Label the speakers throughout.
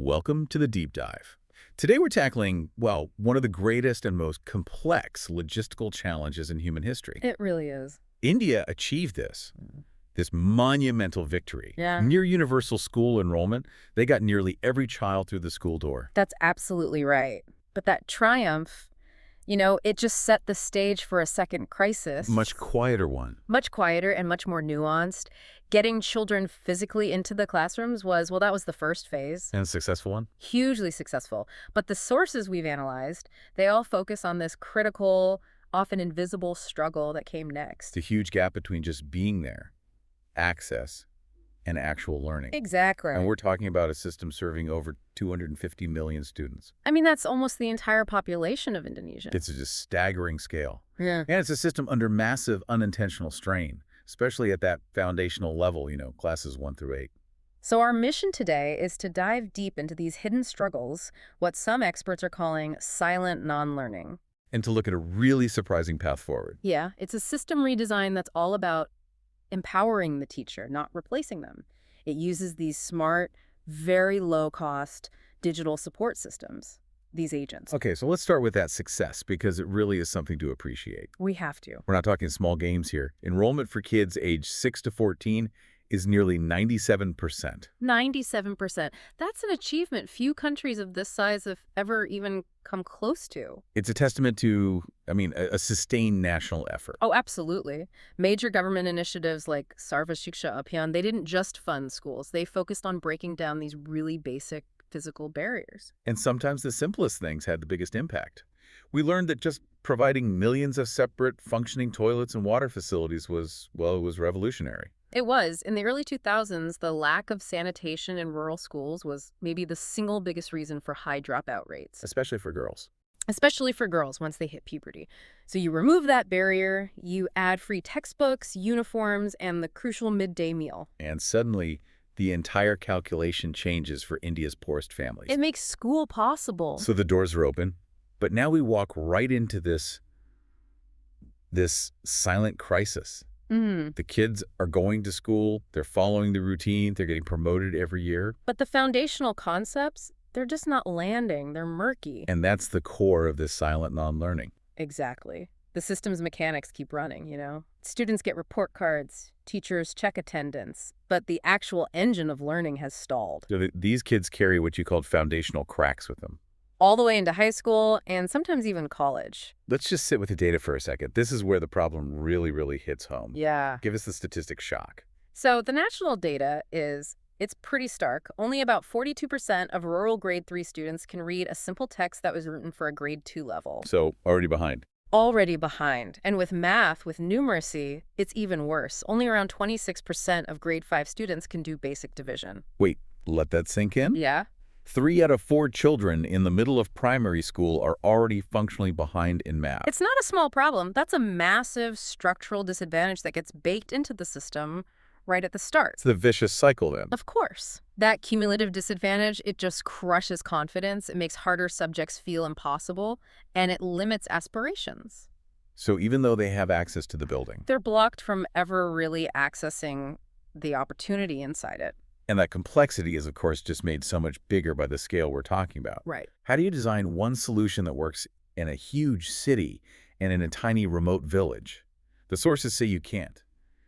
Speaker 1: Welcome to the Deep Dive. Today we're tackling, well, one of the greatest and most complex logistical challenges in human history.
Speaker 2: It really is.
Speaker 1: India achieved this monumental victory.
Speaker 2: Yeah.
Speaker 1: Near universal school enrollment, they got nearly every child through the school door.
Speaker 2: That's absolutely right. But that triumph, it just set the stage for a second crisis.
Speaker 1: Much quieter one.
Speaker 2: Much quieter and much more nuanced. Getting children physically into the classrooms that was the first phase.
Speaker 1: And a successful one?
Speaker 2: Hugely successful. But the sources we've analyzed, they all focus on this critical, often invisible struggle that came next.
Speaker 1: The huge gap between just being there, access, and actual learning.
Speaker 2: Exactly.
Speaker 1: And we're talking about a system serving over 250 million students.
Speaker 2: I mean, that's almost the entire population of Indonesia.
Speaker 1: It's a just staggering scale.
Speaker 2: Yeah.
Speaker 1: And it's a system under massive unintentional strain, especially at that foundational level, classes 1 through 8.
Speaker 2: So our mission today is to dive deep into these hidden struggles, what some experts are calling silent non-learning.
Speaker 1: And to look at a really surprising path forward.
Speaker 2: Yeah, it's a system redesign that's all about empowering the teacher, not replacing them. It uses these smart, very low-cost digital support systems, these agents.
Speaker 1: Okay, so let's start with that success, because it really is something to appreciate.
Speaker 2: We have to.
Speaker 1: We're not talking small games here. Enrollment for kids aged 6 to 14 is nearly 97%.
Speaker 2: 97%. That's an achievement few countries of this size have ever even come close to.
Speaker 1: It's a testament to, a sustained national effort.
Speaker 2: Oh, absolutely. Major government initiatives like Sarva Shiksha Abhiyan, they didn't just fund schools. They focused on breaking down these really basic physical barriers.
Speaker 1: And sometimes the simplest things had the biggest impact. We learned that just providing millions of separate functioning toilets and water facilities was revolutionary.
Speaker 2: It was. In the early 2000s, the lack of sanitation in rural schools was maybe the single biggest reason for high dropout rates.
Speaker 1: Especially for girls.
Speaker 2: Especially for girls once they hit puberty. So you remove that barrier, you add free textbooks, uniforms, and the crucial midday meal.
Speaker 1: And suddenly, the entire calculation changes for India's poorest families.
Speaker 2: It makes school possible.
Speaker 1: So the doors are open, but now we walk right into this silent crisis. The kids are going to school, they're following the routine, they're getting promoted every year.
Speaker 2: But the foundational concepts, they're just not landing, they're murky.
Speaker 1: And that's the core of this silent non-learning.
Speaker 2: Exactly. The system's mechanics keep running, Students get report cards, teachers check attendance, but the actual engine of learning has stalled.
Speaker 1: So these kids carry what you called foundational cracks with them.
Speaker 2: All the way into high school and sometimes even college.
Speaker 1: Let's just sit with the data for a second. This is where the problem really, really hits home.
Speaker 2: Yeah.
Speaker 1: Give us the statistic shock.
Speaker 2: So the national data it's pretty stark. Only about 42% of rural grade 3 students can read a simple text that was written for a grade 2 level.
Speaker 1: So already behind.
Speaker 2: Already behind. And with math, with numeracy, it's even worse. Only around 26% of grade 5 students can do basic division.
Speaker 1: Wait, let that sink in?
Speaker 2: Yeah.
Speaker 1: 3 out of 4 children in the middle of primary school are already functionally behind in math.
Speaker 2: It's not a small problem. That's a massive structural disadvantage that gets baked into the system right at the start.
Speaker 1: It's the vicious cycle then.
Speaker 2: Of course. That cumulative disadvantage, it just crushes confidence. It makes harder subjects feel impossible, and it limits aspirations.
Speaker 1: So even though they have access to the building.
Speaker 2: They're blocked from ever really accessing the opportunity inside it.
Speaker 1: And that complexity is, of course, just made so much bigger by the scale we're talking about.
Speaker 2: Right.
Speaker 1: How do you design one solution that works in a huge city and in a tiny remote village? The sources say you can't.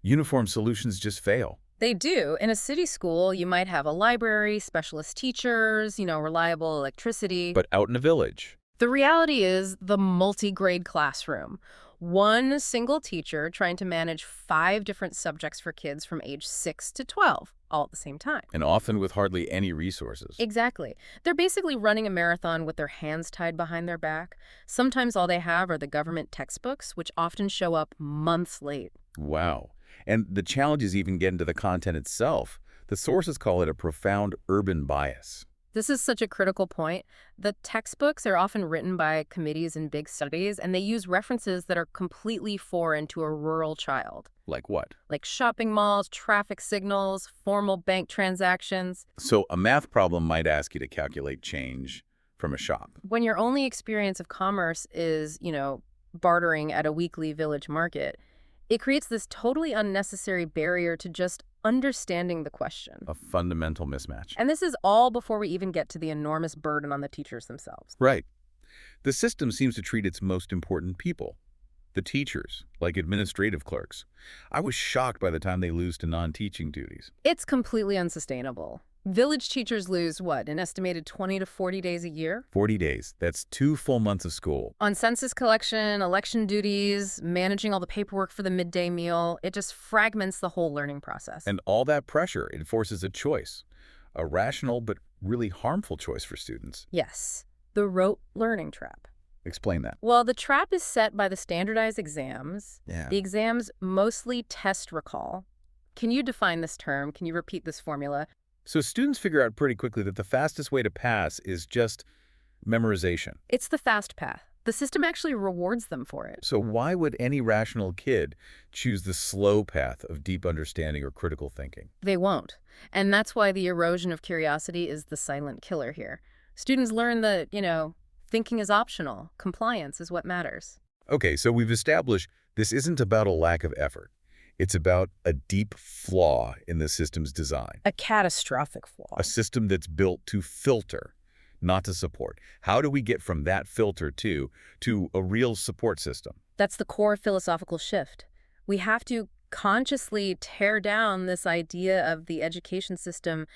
Speaker 1: Uniform solutions just fail.
Speaker 2: They do. In a city school, you might have a library, specialist teachers, reliable electricity.
Speaker 1: But out in a village.
Speaker 2: The reality is the multi-grade classroom. One single teacher trying to manage 5 different subjects for kids from age 6 to 12, all at the same time.
Speaker 1: And often with hardly any resources.
Speaker 2: Exactly. They're basically running a marathon with their hands tied behind their back. Sometimes all they have are the government textbooks, which often show up months late.
Speaker 1: Wow. And the challenges even get into the content itself. The sources call it a profound urban bias.
Speaker 2: This is such a critical point. The textbooks are often written by committees in big studies, and they use references that are completely foreign to a rural child.
Speaker 1: Like what?
Speaker 2: Like shopping malls, traffic signals, formal bank transactions.
Speaker 1: So a math problem might ask you to calculate change from a shop.
Speaker 2: When your only experience of commerce is, bartering at a weekly village market, it creates this totally unnecessary barrier to just understanding the question.
Speaker 1: A fundamental mismatch.
Speaker 2: And this is all before we even get to the enormous burden on the teachers themselves.
Speaker 1: Right. The system seems to treat its most important people, the teachers, like administrative clerks. I was shocked by the time they lose to non-teaching duties.
Speaker 2: It's completely unsustainable. Village teachers lose, what, an estimated 20 to 40 days a year?
Speaker 1: 40 days. That's 2 full months of school.
Speaker 2: On census collection, election duties, managing all the paperwork for the midday meal, it just fragments the whole learning process.
Speaker 1: And all that pressure, it forces a choice. A rational but really harmful choice for students.
Speaker 2: Yes, the rote learning trap.
Speaker 1: Explain that.
Speaker 2: Well, the trap is set by the standardized exams.
Speaker 1: Yeah.
Speaker 2: The exams mostly test recall. Can you define this term? Can you repeat this formula?
Speaker 1: So students figure out pretty quickly that the fastest way to pass is just memorization.
Speaker 2: It's the fast path. The system actually rewards them for it.
Speaker 1: So why would any rational kid choose the slow path of deep understanding or critical thinking?
Speaker 2: They won't. And that's why the erosion of curiosity is the silent killer here. Students learn that, thinking is optional. Compliance is what matters.
Speaker 1: Okay, so we've established this isn't about a lack of effort. It's about a deep flaw in the system's design.
Speaker 2: A catastrophic flaw.
Speaker 1: A system that's built to filter, not to support. How do we get from that filter to a real support system?
Speaker 2: That's the core philosophical shift. We have to consciously tear down this idea of the education system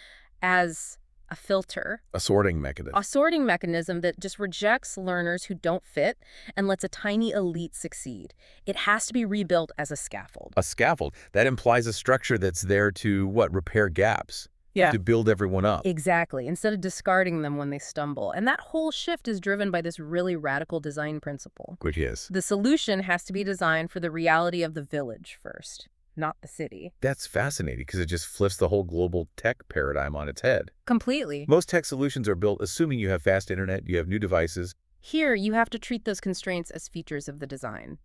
Speaker 2: as a filter.
Speaker 1: A sorting mechanism.
Speaker 2: A sorting mechanism that just rejects learners who don't fit and lets a tiny elite succeed. It has to be rebuilt as a scaffold.
Speaker 1: A scaffold. That implies a structure that's there to, repair gaps.
Speaker 2: Yeah.
Speaker 1: To build everyone up.
Speaker 2: Exactly, instead of discarding them when they stumble. And that whole shift is driven by this really radical design principle.
Speaker 1: Which is?
Speaker 2: The solution has to be designed for the reality of the village first, not the city.
Speaker 1: That's fascinating because it just flips the whole global tech paradigm on its head.
Speaker 2: Completely.
Speaker 1: Most tech solutions are built assuming you have fast internet, you have new devices.
Speaker 2: Here, you have to treat those constraints as features of the design.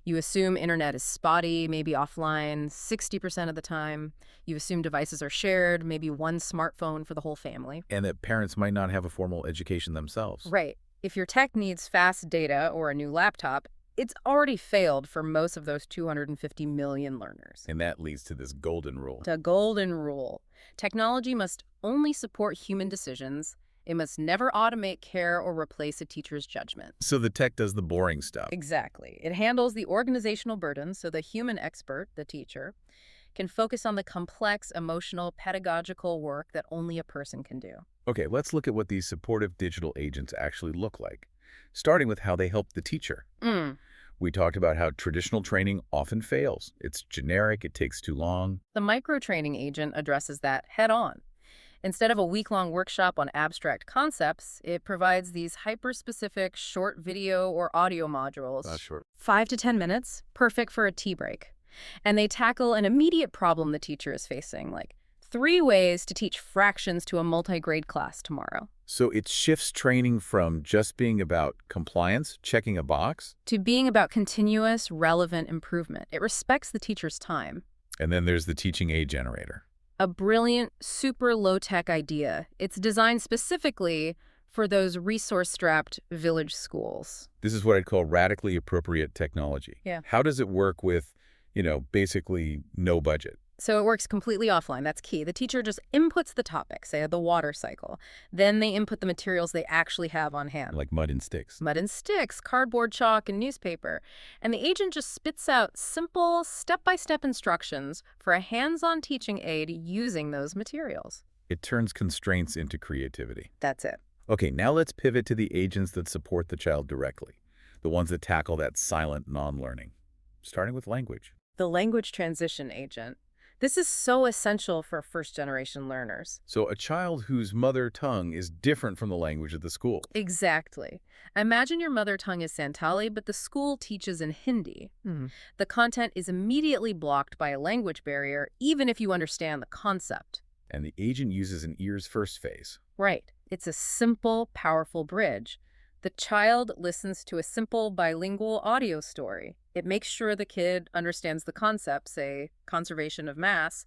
Speaker 2: You assume internet is spotty, maybe offline, 60% of the time. You assume devices are shared, maybe one smartphone for the whole family.
Speaker 1: And that parents might not have a formal education themselves.
Speaker 2: Right. If your tech needs fast data or a new laptop, it's already failed for most of those 250 million learners.
Speaker 1: And that leads to this golden rule.
Speaker 2: The golden rule. Technology must only support human decisions. It must never automate care or replace a teacher's judgment.
Speaker 1: So the tech does the boring stuff.
Speaker 2: Exactly. It handles the organizational burden so the human expert, the teacher, can focus on the complex, emotional, pedagogical work that only a person can do.
Speaker 1: Okay, let's look at what these supportive digital agents actually look like, starting with how they help the teacher. We talked about how traditional training often fails. It's generic, it takes too long.
Speaker 2: The micro-training agent addresses that head-on. Instead of a week-long workshop on abstract concepts, it provides these hyper-specific short video or audio modules.
Speaker 1: Sure.
Speaker 2: 5 to 10 minutes, perfect for a tea break. And they tackle an immediate problem the teacher is facing, like 3 ways to teach fractions to a multi-grade class tomorrow.
Speaker 1: So it shifts training from just being about compliance, checking a box,
Speaker 2: to being about continuous, relevant improvement. It respects the teacher's time.
Speaker 1: and then there's the teaching aid generator.
Speaker 2: A brilliant, super low-tech idea. It's designed specifically for those resource-strapped village schools.
Speaker 1: This is what I'd call radically appropriate technology.
Speaker 2: Yeah.
Speaker 1: How does it work with, basically no budget?
Speaker 2: So it works completely offline. That's key. The teacher just inputs the topic, say the water cycle. Then they input the materials they actually have on hand.
Speaker 1: Like mud and sticks.
Speaker 2: Mud and sticks, cardboard, chalk, and newspaper. And the agent just spits out simple, step-by-step instructions for a hands-on teaching aid using those materials.
Speaker 1: It turns constraints into creativity.
Speaker 2: That's it.
Speaker 1: Okay, now let's pivot to the agents that support the child directly, the ones that tackle that silent non-learning, starting with language.
Speaker 2: The language transition agent. This is so essential for first-generation learners.
Speaker 1: So a child whose mother tongue is different from the language of the school.
Speaker 2: Exactly. Imagine your mother tongue is Santali, but the school teaches in Hindi. The content is immediately blocked by a language barrier, even if you understand the concept.
Speaker 1: And the agent uses an ears-first phase.
Speaker 2: Right. It's a simple, powerful bridge. The child listens to a simple bilingual audio story. It makes sure the kid understands the concept, say, conservation of mass,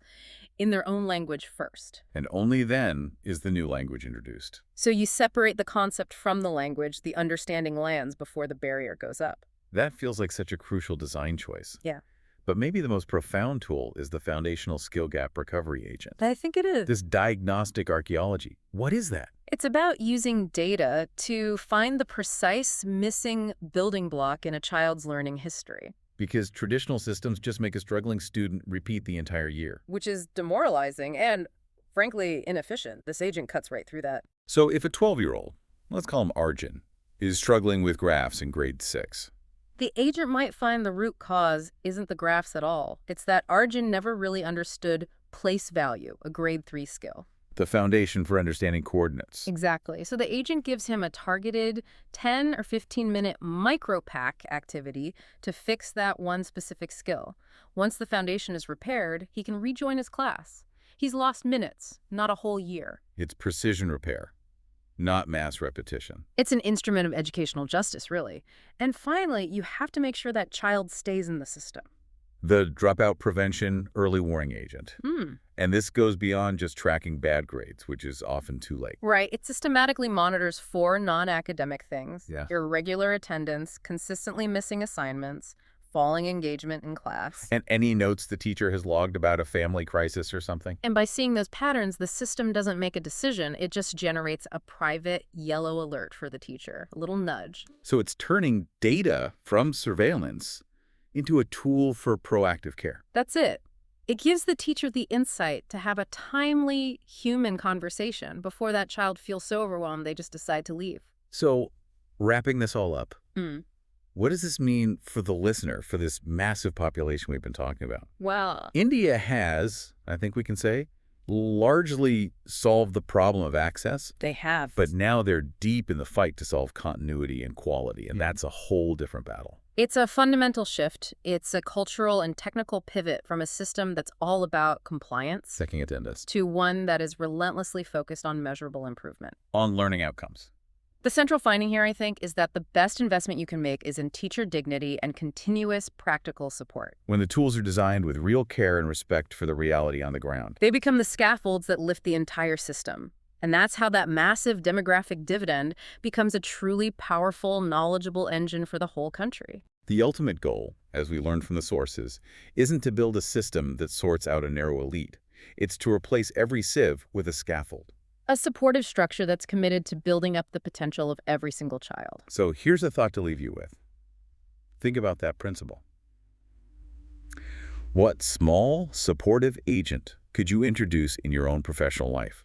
Speaker 2: in their own language first.
Speaker 1: And only then is the new language introduced.
Speaker 2: So you separate the concept from the language, the understanding lands before the barrier goes up.
Speaker 1: That feels like such a crucial design choice.
Speaker 2: Yeah.
Speaker 1: But maybe the most profound tool is the foundational skill gap recovery agent.
Speaker 2: I think it is.
Speaker 1: This diagnostic archaeology, what is that?
Speaker 2: It's about using data to find the precise missing building block in a child's learning history.
Speaker 1: Because traditional systems just make a struggling student repeat the entire year.
Speaker 2: Which is demoralizing and, frankly, inefficient. This agent cuts right through that.
Speaker 1: So if a 12-year-old, let's call him Arjun, is struggling with graphs in grade 6,
Speaker 2: the agent might find the root cause isn't the graphs at all. It's that Arjun never really understood place value, a grade 3 skill.
Speaker 1: the foundation for understanding coordinates.
Speaker 2: Exactly. So the agent gives him a targeted 10 or 15-minute micro-pack activity to fix that one specific skill. Once the foundation is repaired, he can rejoin his class. He's lost minutes, not a whole year.
Speaker 1: It's precision repair, not mass repetition.
Speaker 2: It's an instrument of educational justice, really. And finally, you have to make sure that child stays in the system.
Speaker 1: The dropout prevention early warning agent. And this goes beyond just tracking bad grades, which is often too late.
Speaker 2: Right. It systematically monitors 4 non-academic things.
Speaker 1: Yeah.
Speaker 2: Irregular attendance, consistently missing assignments, falling engagement in class.
Speaker 1: And any notes the teacher has logged about a family crisis or something.
Speaker 2: And by seeing those patterns, the system doesn't make a decision. It just generates a private yellow alert for the teacher, a little nudge.
Speaker 1: So it's turning data from surveillance into a tool for proactive care.
Speaker 2: That's it. It gives the teacher the insight to have a timely human conversation before that child feels so overwhelmed they just decide to leave.
Speaker 1: So wrapping this all up, what does this mean for the listener, for this massive population we've been talking about?
Speaker 2: Well,
Speaker 1: India has, I think we can say, largely solved the problem of access.
Speaker 2: they have.
Speaker 1: But now they're deep in the fight to solve continuity and quality, and that's a whole different battle.
Speaker 2: It's a fundamental shift. It's a cultural and technical pivot from a system that's all about compliance
Speaker 1: Second attendance.
Speaker 2: to one that is relentlessly focused on measurable improvement.
Speaker 1: On learning outcomes.
Speaker 2: The central finding here, I think, is that the best investment you can make is in teacher dignity and continuous practical support.
Speaker 1: When the tools are designed with real care and respect for the reality on the ground.
Speaker 2: They become the scaffolds that lift the entire system. And that's how that massive demographic dividend becomes a truly powerful, knowledgeable engine for the whole country.
Speaker 1: The ultimate goal, as we learned from the sources, isn't to build a system that sorts out a narrow elite. It's to replace every sieve with a scaffold.
Speaker 2: A supportive structure that's committed to building up the potential of every single child.
Speaker 1: So here's a thought to leave you with. Think about that principle. What small, supportive agent could you introduce in your own professional life?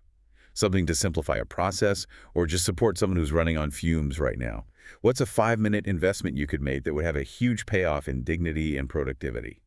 Speaker 1: Something to simplify a process, or just support someone who's running on fumes right now? What's a 5-minute investment you could make that would have a huge payoff in dignity and productivity?